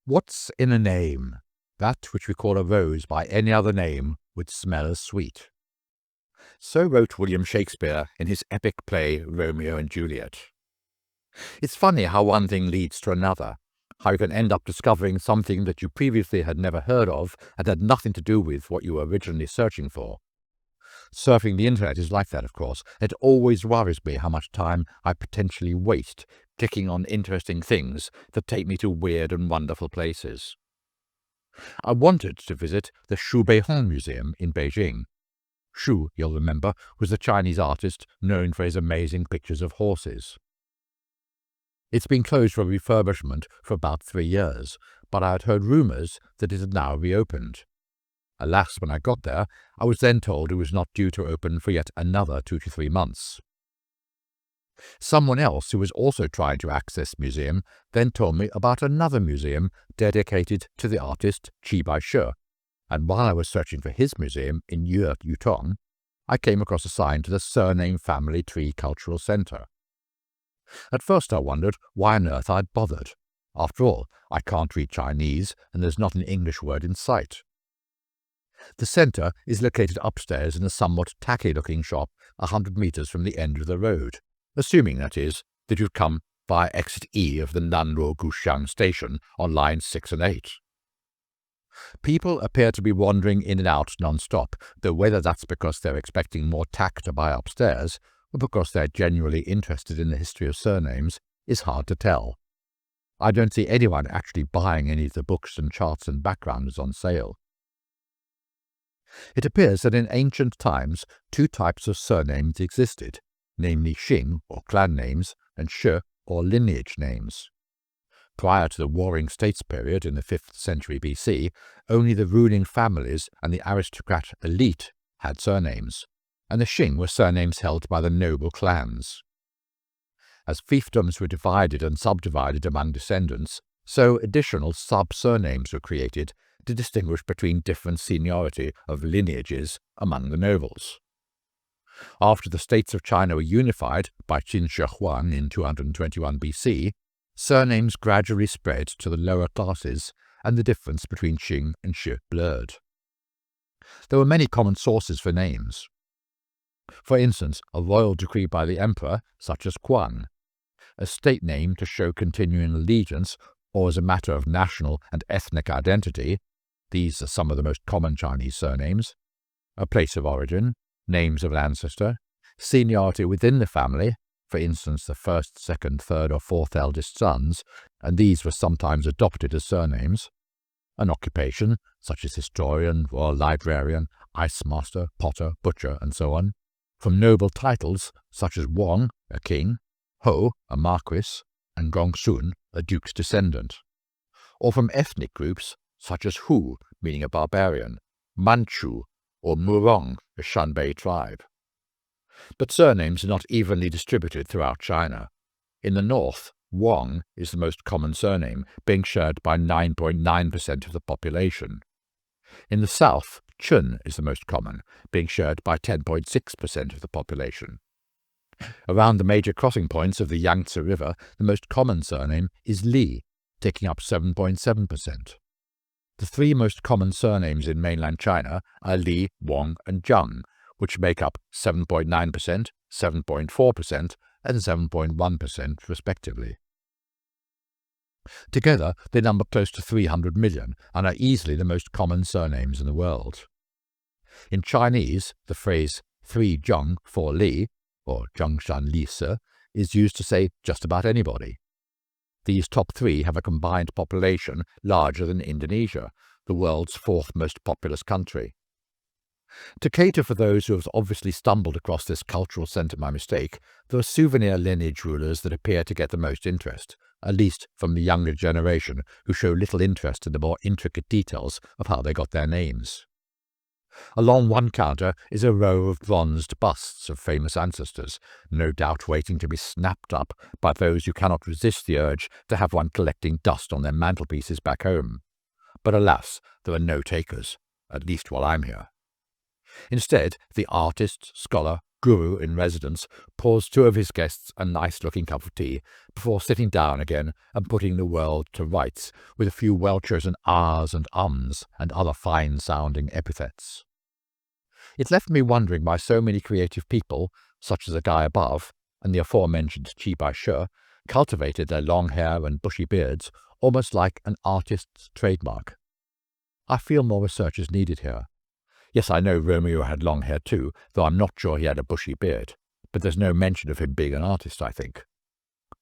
What's in a name? That which we call a rose by any other name would smell as sweet. So wrote William Shakespeare in his epic play Romeo and Juliet. It's funny how one thing leads to another, how you can end up discovering something that you previously had never heard of and had nothing to do with what you were originally searching for. Surfing the internet is like that, of course. It always worries me how much time I potentially waste clicking on interesting things that take me to weird and wonderful places. I wanted to visit the Beihong Museum in Beijing. Xu, you'll remember, was the Chinese artist known for his amazing pictures of horses. It's been closed for refurbishment for about 3 years, but I had heard rumours that it had now reopened. Alas, when I got there, I was then told it was not due to open for yet another 2 to 3 months. Someone else who was also trying to access the museum then told me about another museum dedicated to the artist Qi Baishi, and while I was searching for his museum in Yutong, I came across a sign to the Surname Family Tree Cultural Centre. At first I wondered why on earth I'd bothered. After all, I can't read Chinese and there's not an English word in sight. The centre is located upstairs in a somewhat tacky-looking shop 100 metres from the end of the road, assuming, that is, that you'd come via exit E of the Nanluo Guxiang station on lines 6 and 8. People appear to be wandering in and out non-stop, though whether that's because they're expecting more tack to buy upstairs or because they're genuinely interested in the history of surnames is hard to tell. I don't see anyone actually buying any of the books and charts and backgrounds on sale. It appears that in ancient times 2 types of surnames existed, namely Xing, or clan names, and Shi, or lineage names. Prior to the Warring States period in the 5th century BC, only the ruling families and the aristocrat elite had surnames, and the Xing were surnames held by the noble clans. As fiefdoms were divided and subdivided among descendants, so additional sub-surnames were created to distinguish between different seniority of lineages among the nobles. After the states of China were unified by Qin Shi Huang in 221 BC, surnames gradually spread to the lower classes and the difference between Xing and Shi blurred. There were many common sources for names. For instance, a royal decree by the emperor, such as Quan, a state name to show continuing allegiance or as a matter of national and ethnic identity. These are some of the most common Chinese surnames. A place of origin, names of an ancestor, seniority within the family, for instance the first, second, third or fourth eldest sons, and these were sometimes adopted as surnames, an occupation, such as historian, royal librarian, ice master, potter, butcher, and so on, from noble titles such as Wang, a king, Ho, a marquis, and Gongsun, a duke's descendant, or from ethnic groups such as Hu, meaning a barbarian, Manchu, or Murong, a Shanbei tribe. But surnames are not evenly distributed throughout China. In the north, Wang is the most common surname, being shared by 9.9% of the population. In the south, Chun is the most common, being shared by 10.6% of the population. Around the major crossing points of the Yangtze River, the most common surname is Li, taking up 7.7%. The 3 most common surnames in mainland China are Li, Wang, and Zhang, which make up 7.9%, 7.4%, and 7.1% respectively. Together, they number close to 300 million and are easily the most common surnames in the world. In Chinese, the phrase 3 Zhang 4 Li, or Zhengshan Li Se, is used to say just about anybody. These top 3 have a combined population larger than Indonesia, the world's 4th most populous country. To cater for those who have obviously stumbled across this cultural centre by mistake, there are souvenir lineage rulers that appear to get the most interest, at least from the younger generation who show little interest in the more intricate details of how they got their names. Along one counter is a row of bronzed busts of famous ancestors, no doubt waiting to be snapped up by those who cannot resist the urge to have one collecting dust on their mantelpieces back home. But alas, there are no takers, at least while I'm here. Instead, the artist, scholar, guru in residence pours two of his guests a nice-looking cup of tea before sitting down again and putting the world to rights with a few well-chosen ahs and ums and other fine-sounding epithets. It left me wondering why so many creative people, such as the guy above and the aforementioned Chi Bai-she, cultivated their long hair and bushy beards almost like an artist's trademark. I feel more research is needed here. Yes, I know Romeo had long hair too, though I'm not sure he had a bushy beard, but there's no mention of him being an artist, I think.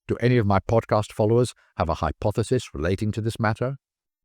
Do any of my podcast followers have a hypothesis relating to this matter?